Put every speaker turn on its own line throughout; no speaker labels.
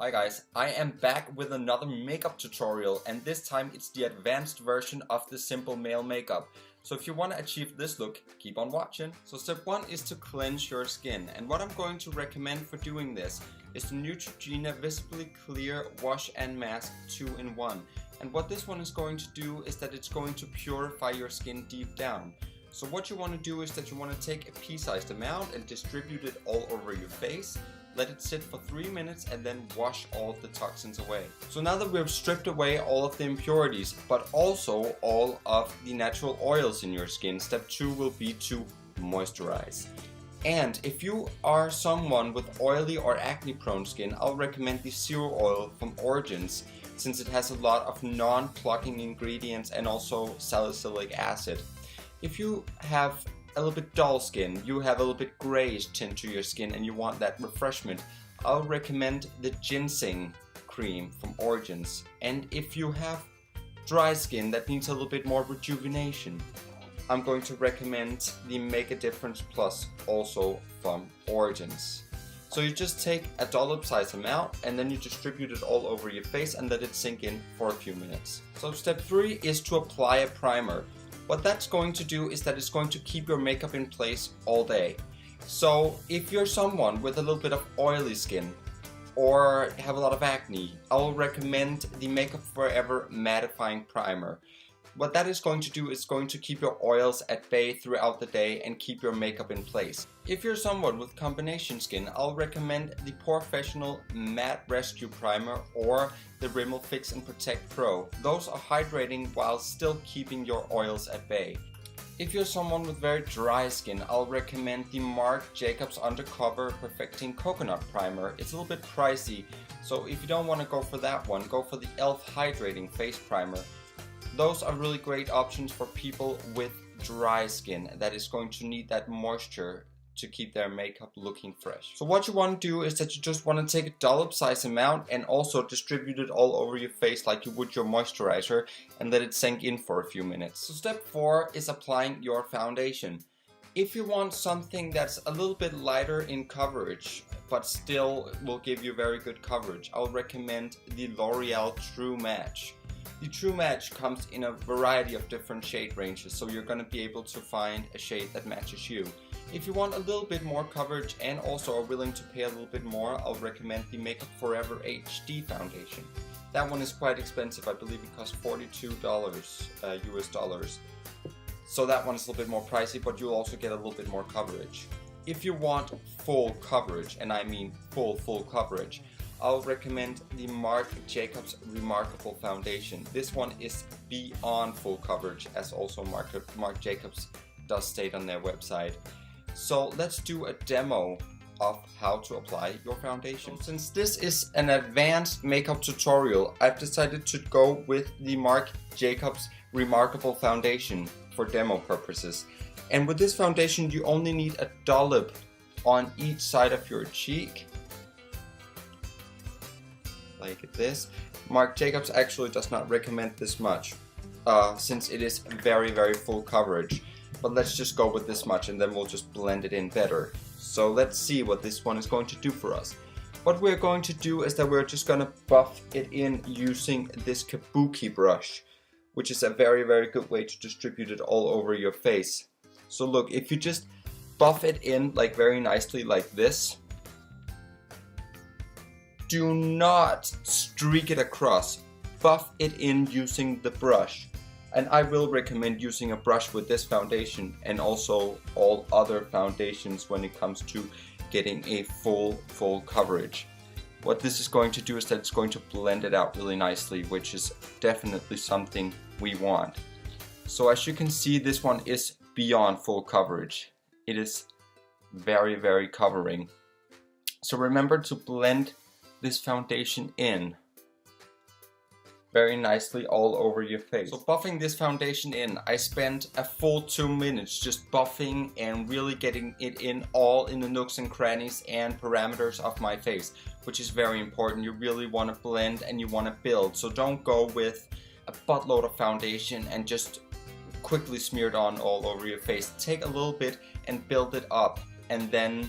Hi guys, I am back with another makeup tutorial, and this time it's the advanced version of the simple male makeup. So if you want to achieve this look, keep on watching. So step 1 is to cleanse your skin, and what I'm going to recommend for doing this is the Neutrogena Visibly Clear Wash and Mask 2-in-1. And what this one is going to do is that it's going to purify your skin deep down. So what you want to do is that you want to take a pea-sized amount and distribute it all over your face. Let it sit for 3 minutes and then wash all of the toxins away. So now that we've stripped away all of the impurities, but also all of the natural oils in your skin, step 2 will be to moisturize. And if you are someone with oily or acne prone skin, I'll recommend the Zero Oil from Origins, since it has a lot of non-clogging ingredients and also salicylic acid. If you have a little bit dull skin, you have a little bit grayish tint to your skin and you want that refreshment, I'll recommend the ginseng cream from Origins. And if you have dry skin that needs a little bit more rejuvenation, I'm going to recommend the Make a Difference Plus, also from Origins. So you just take a dollop size amount and then you distribute it all over your face and let it sink in for a few minutes. So step 3 is to apply a primer. What that's going to do is that it's going to keep your makeup in place all day. So if you're someone with a little bit of oily skin or have a lot of acne, I will recommend the Makeup Forever Mattifying Primer. What that is going to do is going to keep your oils at bay throughout the day and keep your makeup in place. If you're someone with combination skin, I'll recommend the Porefessional Matte Rescue Primer or the Rimmel Fix and Protect Pro. Those are hydrating while still keeping your oils at bay. If you're someone with very dry skin, I'll recommend the Marc Jacobs Undercover Perfecting Coconut Primer. It's a little bit pricey, so if you don't want to go for that one, go for the e.l.f. Hydrating Face Primer. Those are really great options for people with dry skin that is going to need that moisture to keep their makeup looking fresh. So what you want to do is that you just want to take a dollop size amount and also distribute it all over your face like you would your moisturizer and let it sink in for a few minutes. So step 4 is applying your foundation. If you want something that's a little bit lighter in coverage but still will give you very good coverage, I'll recommend the L'Oreal True Match. The True Match comes in a variety of different shade ranges, so you're going to be able to find a shade that matches you. If you want a little bit more coverage and also are willing to pay a little bit more, I'll recommend the Makeup Forever HD foundation. That one is quite expensive. I believe it costs $42 US dollars. So that one is a little bit more pricey, but you'll also get a little bit more coverage. If you want full coverage, and I mean full coverage, I'll recommend the Marc Jacobs Re-marcable foundation. This one is beyond full coverage, as also Marc Jacobs does state on their website. So let's do a demo of how to apply your foundation. Since this is an advanced makeup tutorial, I've decided to go with the Marc Jacobs Re-marcable foundation for demo purposes. And with this foundation, you only need a dollop on each side of your cheek, like this. Marc Jacobs actually does not recommend this much, since it is very full coverage. But let's just go with this much and then we'll just blend it in better. So let's see what this one is going to do for us. What we're going to do is that we're just going to buff it in using this kabuki brush, which is a very good way to distribute it all over your face. So look, if you just buff it in like very nicely like this, do not streak it across. Buff it in using the brush. And I will recommend using a brush with this foundation and also all other foundations when it comes to getting a full coverage. What this is going to do is that it's going to blend it out really nicely, which is definitely something we want. So as you can see, this one is beyond full coverage. It is very covering. So remember to blend this foundation in very nicely all over your face. So buffing this foundation in, I spent a full 2 minutes just buffing and really getting it in all in the nooks and crannies and parameters of my face, which is very important. You really want to blend and you want to build. So don't go with a buttload of foundation and just quickly smear it on all over your face. Take a little bit and build it up, and then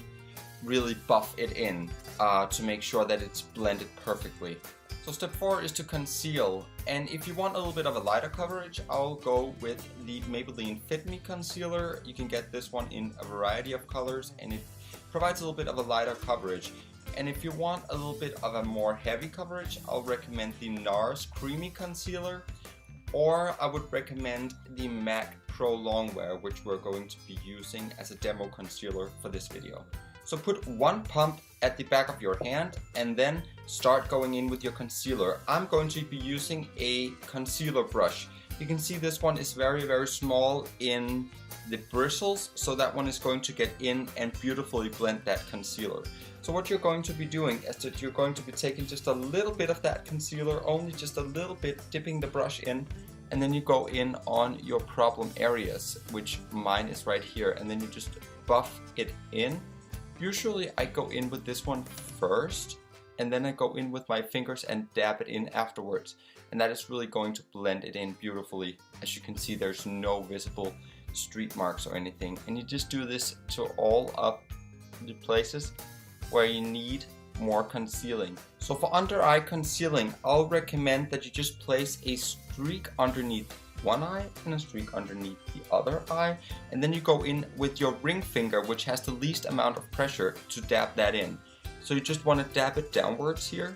really buff it in to make sure that it's blended perfectly. So step 4 is to conceal, and if you want a little bit of a lighter coverage, I'll go with the Maybelline Fit Me Concealer. You can get this one in a variety of colors, and it provides a little bit of a lighter coverage. And if you want a little bit of a more heavy coverage, I'll recommend the NARS Creamy Concealer, or I would recommend the MAC Pro Longwear, which we're going to be using as a demo concealer for this video. So put one pump at the back of your hand and then start going in with your concealer. I'm going to be using a concealer brush. You can see this one is very, very small in the bristles, so that one is going to get in and beautifully blend that concealer. So what you're going to be doing is that you're going to be taking just a little bit of that concealer, only just a little bit, dipping the brush in, and then you go in on your problem areas, which mine is right here, and then you just buff it in. Usually I go in with this one first, and then I go in with my fingers and dab it in afterwards. And that is really going to blend it in beautifully. As you can see, there's no visible streak marks or anything. And you just do this to all of the places where you need more concealing. So for under eye concealing, I'll recommend that you just place a streak underneath one eye and a streak underneath the other eye, and then you go in with your ring finger, which has the least amount of pressure, to dab that in. So you just want to dab it downwards here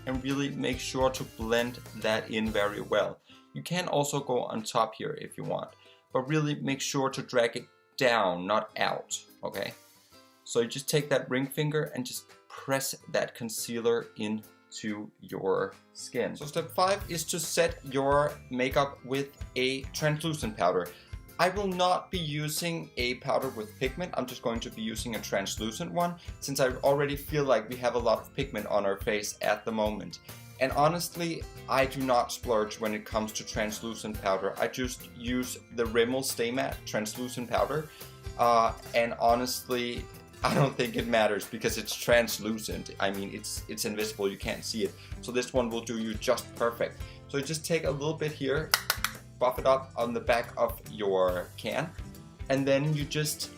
and really make sure to blend that in very well. You can also go on top here if you want, but really make sure to drag it down, not out, okay? So you just take that ring finger and just press that concealer into your skin. So step 5 is to set your makeup with a translucent powder. I will not be using a powder with pigment. I'm just going to be using a translucent one, since I already feel like we have a lot of pigment on our face at the moment. And honestly, I do not splurge when it comes to translucent powder. I just use the Rimmel Stay Matte translucent powder, and honestly, I don't think it matters because it's translucent. I mean, it's invisible, you can't see it. So this one will do you just perfect. So you just take a little bit here, buff it up on the back of your can, and then you just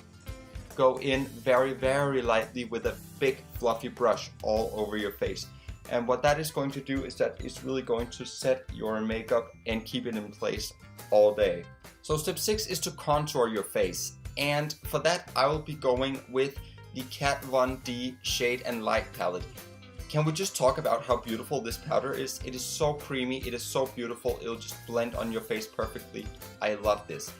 go in very, very lightly with a big fluffy brush all over your face. And what that is going to do is that it's really going to set your makeup and keep it in place all day. So step 6 is to contour your face. And for that, I will be going with the Kat Von D Shade and Light palette. Can we just talk about how beautiful this powder is? It is so creamy, it is so beautiful, it'll just blend on your face perfectly. I love this.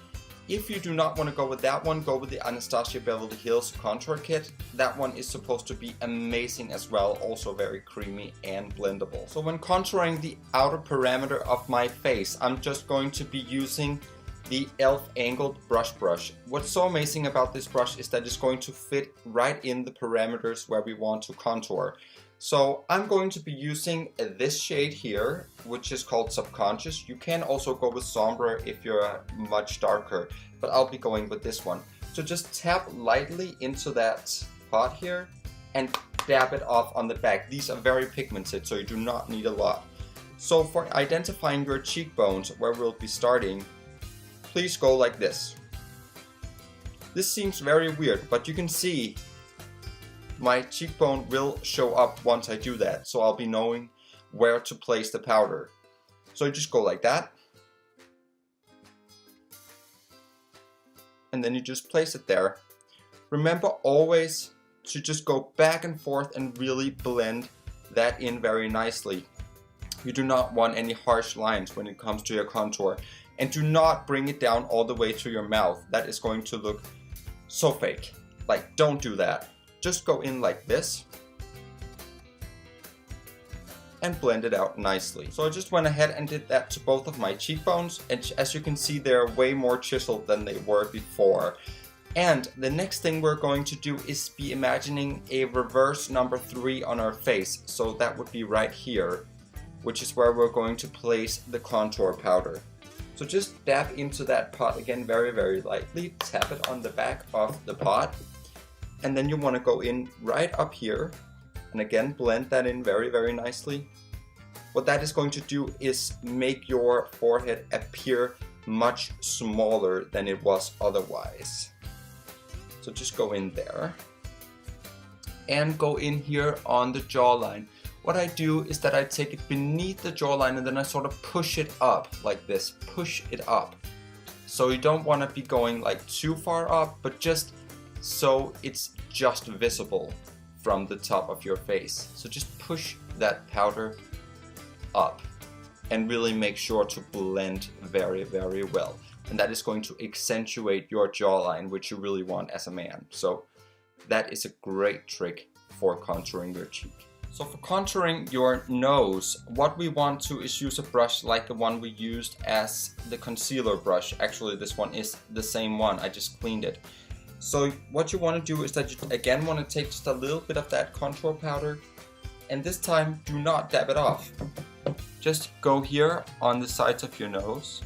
If you do not want to go with that one, go with the Anastasia Beverly Hills Contour Kit. That one is supposed to be amazing as well, also very creamy and blendable. So when contouring the outer parameter of my face, I'm just going to be using the e.l.f. Angled Brush. What's so amazing about this brush is that it's going to fit right in the parameters where we want to contour. So I'm going to be using this shade here, which is called Subconscious. You can also go with Sombre if you're much darker, but I'll be going with this one. So just tap lightly into that pot here and dab it off on the back. These are very pigmented, so you do not need a lot. So for identifying your cheekbones, where we'll be starting, please go like this. This seems very weird, but you can see my cheekbone will show up once I do that, so I'll be knowing where to place the powder. So you just go like that, and then you just place it there. Remember always to just go back and forth and really blend that in very nicely. You do not want any harsh lines when it comes to your contour. And do not bring it down all the way to your mouth. That is going to look so fake. Like, don't do that. Just go in like this and blend it out nicely. So I just went ahead and did that to both of my cheekbones, and as you can see, they're way more chiseled than they were before. And the next thing we're going to do is be imagining a reverse number 3 on our face. So that would be right here, which is where we're going to place the contour powder. So just dab into that pot again very, very lightly, tap it on the back of the pot, and then you want to go in right up here, and again blend that in very, very nicely. What that is going to do is make your forehead appear much smaller than it was otherwise. So just go in there. and go in here on the jawline. What I do is that I take it beneath the jawline and then I sort of push it up like this, push it up. So you don't want to be going like too far up, but just so it's just visible from the top of your face. So just push that powder up and really make sure to blend very, very well. And that is going to accentuate your jawline, which you really want as a man. So that is a great trick for contouring your cheek. So for contouring your nose, what we want to is use a brush like the one we used as the concealer brush. Actually, this one is the same one, I just cleaned it. So what you want to do is that you again want to take just a little bit of that contour powder, and this time do not dab it off. Just go here on the sides of your nose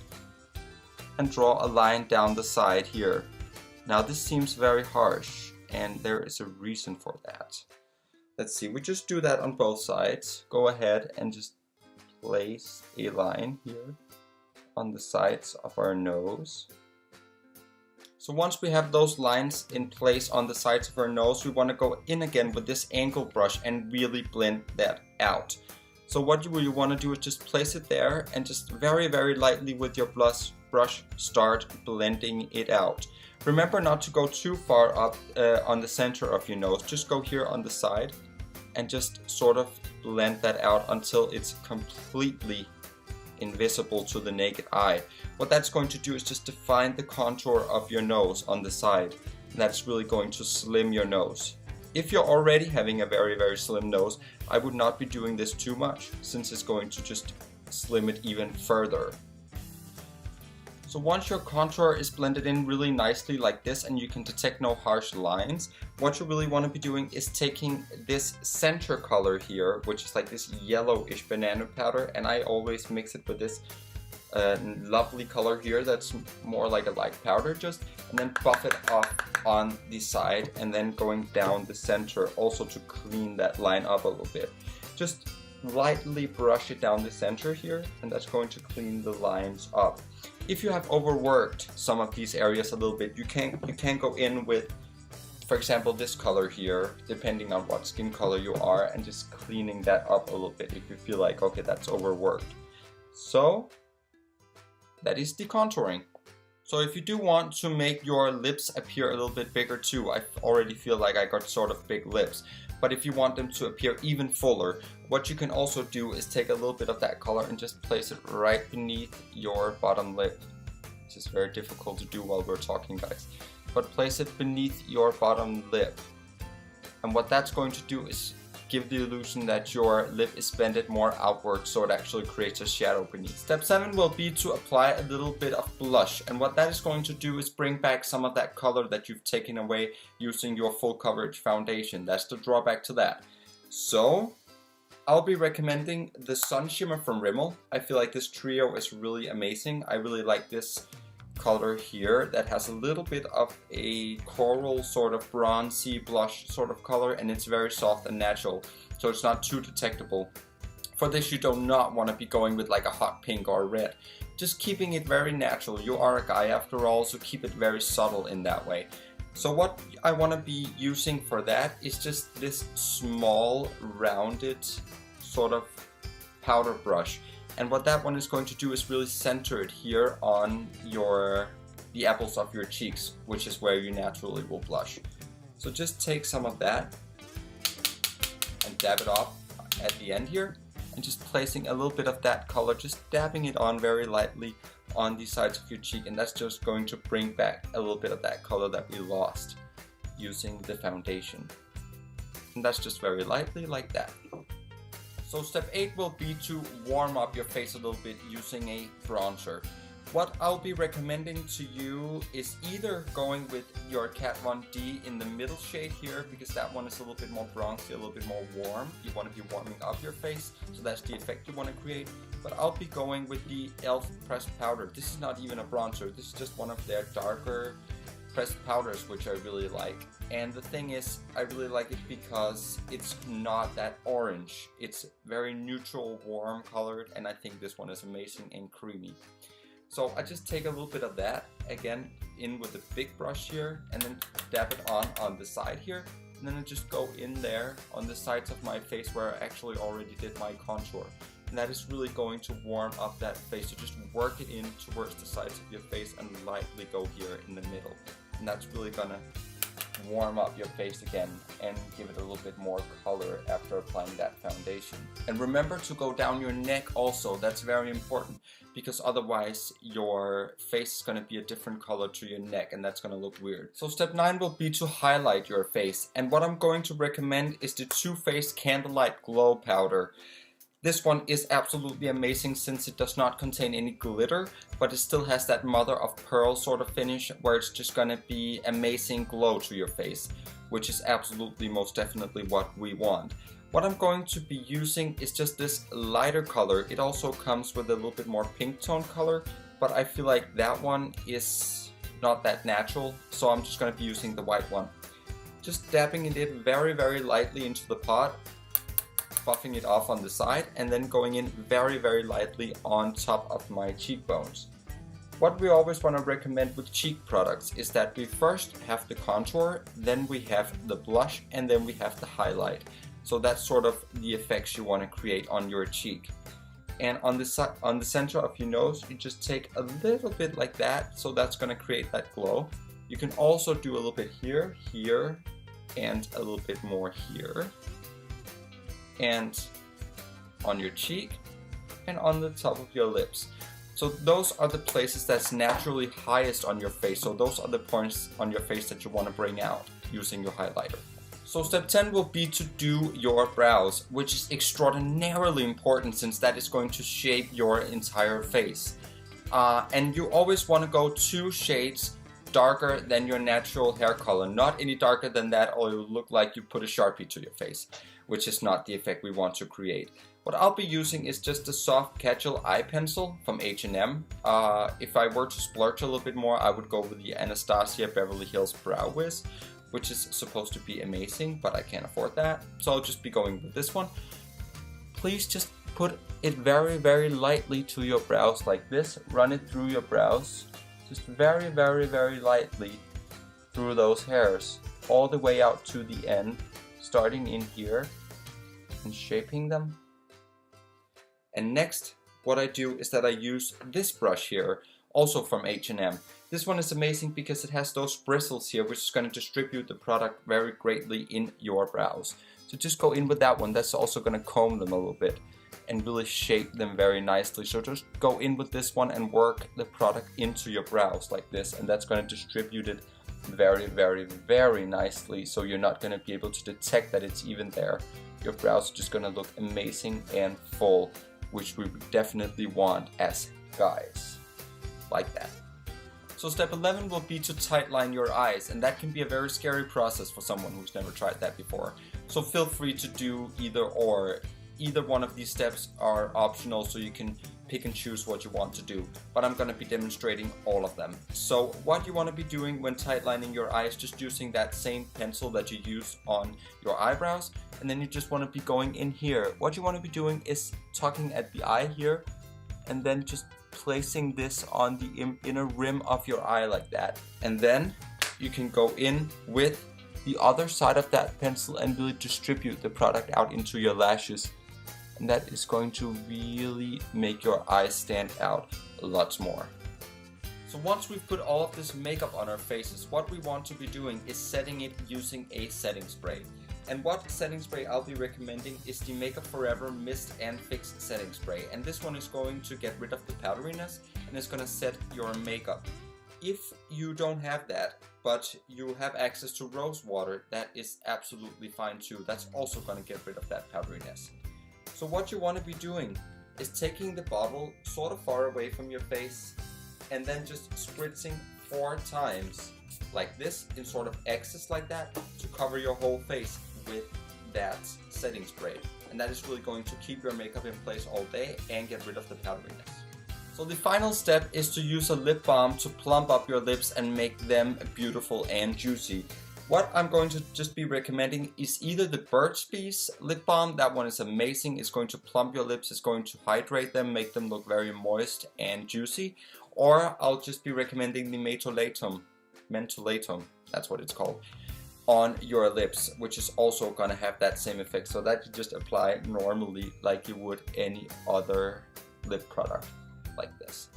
and draw a line down the side here. Now this seems very harsh, and there is a reason for that. Let's see, we just do that on both sides. Go ahead and just place a line here on the sides of our nose. So once we have those lines in place on the sides of our nose, we want to go in again with this angle brush and really blend that out. So what you really want to do is just place it there and just very, very lightly with your brush start blending it out. Remember not to go too far up on the center of your nose. Just go here on the side and just sort of blend that out until it's completely invisible to the naked eye. What that's going to do is just define the contour of your nose on the side. And that's really going to slim your nose. If you're already having a very, very slim nose, I would not be doing this too much, since it's going to just slim it even further. So once your contour is blended in really nicely like this and you can detect no harsh lines, what you really want to be doing is taking this center color here, which is like this yellowish banana powder, and I always mix it with this lovely color here that's more like a light powder, just, and then buff it off on the side and then going down the center also to clean that line up a little bit. Just lightly brush it down the center here, and that's going to clean the lines up. If you have overworked some of these areas a little bit, you can go in with, for example, this color here, depending on what skin color you are, and just cleaning that up a little bit if you feel like, okay, that's overworked. So that is the contouring. So if you do want to make your lips appear a little bit bigger too, I already feel like I got sort of big lips. But if you want them to appear even fuller, what you can also do is take a little bit of that color and just place it right beneath your bottom lip. Which is very difficult to do while we're talking, guys. But place it beneath your bottom lip. And what that's going to do is give the illusion that your lip is bended more outward, so it actually creates a shadow beneath. Step 7 will be to apply a little bit of blush, and what that is going to do is bring back some of that color that you've taken away using your full coverage foundation. That's the drawback to that. So I'll be recommending the Sun Shimmer from Rimmel. I feel like this trio is really amazing. I really like this color here that has a little bit of a coral sort of bronzy blush sort of color, and it's very soft and natural, so it's not too detectable. For this you do not want to be going with like a hot pink or red, just keeping it very natural. You are a guy after all, so keep it very subtle in that way. So what I want to be using for that is just this small rounded sort of powder brush. And what that one is going to do is really center it here on the apples of your cheeks, which is where you naturally will blush. So just take some of that and dab it off at the end here, and just placing a little bit of that color, just dabbing it on very lightly on the sides of your cheek, and that's just going to bring back a little bit of that color that we lost using the foundation. And that's just very lightly like that. So step 8 will be to warm up your face a little bit using a bronzer. What I'll be recommending to you is either going with your Kat Von D in the middle shade here, because that one is a little bit more bronzy, a little bit more warm. You want to be warming up your face, so that's the effect you want to create. But I'll be going with the e.l.f. pressed powder. This is not even a bronzer, this is just one of their darker pressed powders, which I really like. And the thing is, I really like it because it's not that orange. It's very neutral, warm colored, and I think this one is amazing and creamy. So I just take a little bit of that, again, in with a big brush here, and then dab it on the side here. And then I just go in there on the sides of my face where I actually already did my contour. And that is really going to warm up that face. So just work it in towards the sides of your face and lightly go here in the middle. And that's really gonna warm up your face again and give it a little bit more color after applying that foundation. And remember to go down your neck also. That's very important, because otherwise your face is going to be a different color to your neck, and that's going to look weird. So step 9 will be to highlight your face, and what I'm going to recommend is the Too Faced Candlelight Glow Powder. This one is absolutely amazing since it does not contain any glitter, but it still has that mother of pearl sort of finish where it's just gonna be amazing glow to your face, which is absolutely most definitely what we want. What I'm going to be using is just this lighter color. It also comes with a little bit more pink tone color, but I feel like that one is not that natural, so I'm just gonna be using the white one. Just dabbing it very, very lightly into the pot, buffing it off on the side, and then going in very, very lightly on top of my cheekbones. What we always want to recommend with cheek products is that we first have the contour, then we have the blush, and then we have the highlight. So that's sort of the effects you want to create on your cheek. And on the center of your nose, you just take a little bit like that, so that's going to create that glow. You can also do a little bit here, here, and a little bit more here, and on your cheek, and on the top of your lips. So those are the places that's naturally highest on your face. So those are the points on your face that you want to bring out using your highlighter. So step 10 will be to do your brows, which is extraordinarily important since that is going to shape your entire face. And you always want to go 2 shades darker than your natural hair color. Not any darker than that, or it will look like you put a Sharpie to your face, which is not the effect we want to create. What I'll be using is just a soft casual eye pencil from H&M. If I were to splurge a little bit more, I would go with the Anastasia Beverly Hills Brow Wiz, which is supposed to be amazing, but I can't afford that. So I'll just be going with this one. Please just put it very, very lightly to your brows like this. Run it through your brows. Just very, very, very lightly through those hairs, all the way out to the end, starting in here and shaping them. And next, what I do is that I use this brush here, also from H&M. This one is amazing because it has those bristles here, which is going to distribute the product very greatly in your brows. So just go in with that one. That's also going to comb them a little bit and really shape them very nicely. So just go in with this one and work the product into your brows like this, and that's going to distribute it very, very, very nicely, so you're not going to be able to detect that it's even there. Your brows are just going to look amazing and full, which we definitely want as guys, like that. So step 11 will be to tightline your eyes, and that can be a very scary process for someone who's never tried that before. So feel free to do either or. Either one of these steps are optional, so you can pick and choose what you want to do, but I'm going to be demonstrating all of them. So what you want to be doing when tightlining your eyes, just using that same pencil that you use on your eyebrows, and then you just want to be going in here. What you want to be doing is tucking at the eye here, and then just placing this on the inner rim of your eye like that. And then you can go in with the other side of that pencil and really distribute the product out into your lashes. And that is going to really make your eyes stand out a lot more. So once we've put all of this makeup on our faces, what we want to be doing is setting it using a setting spray. And what setting spray I'll be recommending is the Makeup Forever Mist and Fix Setting Spray. And this one is going to get rid of the powderiness and it's going to set your makeup. If you don't have that, but you have access to rose water, that is absolutely fine too. That's also going to get rid of that powderiness. So what you want to be doing is taking the bottle sort of far away from your face and then just spritzing 4 times like this in sort of X's like that to cover your whole face with that setting spray. And that is really going to keep your makeup in place all day and get rid of the powderiness. So the final step is to use a lip balm to plump up your lips and make them beautiful and juicy. What I'm going to just be recommending is either the Burt's Bees lip balm. That one is amazing. It's going to plump your lips, it's going to hydrate them, make them look very moist and juicy. Or I'll just be recommending the Mentolatum, that's what it's called. on your lips, which is also gonna have that same effect. So that you just apply normally like you would any other lip product, like this.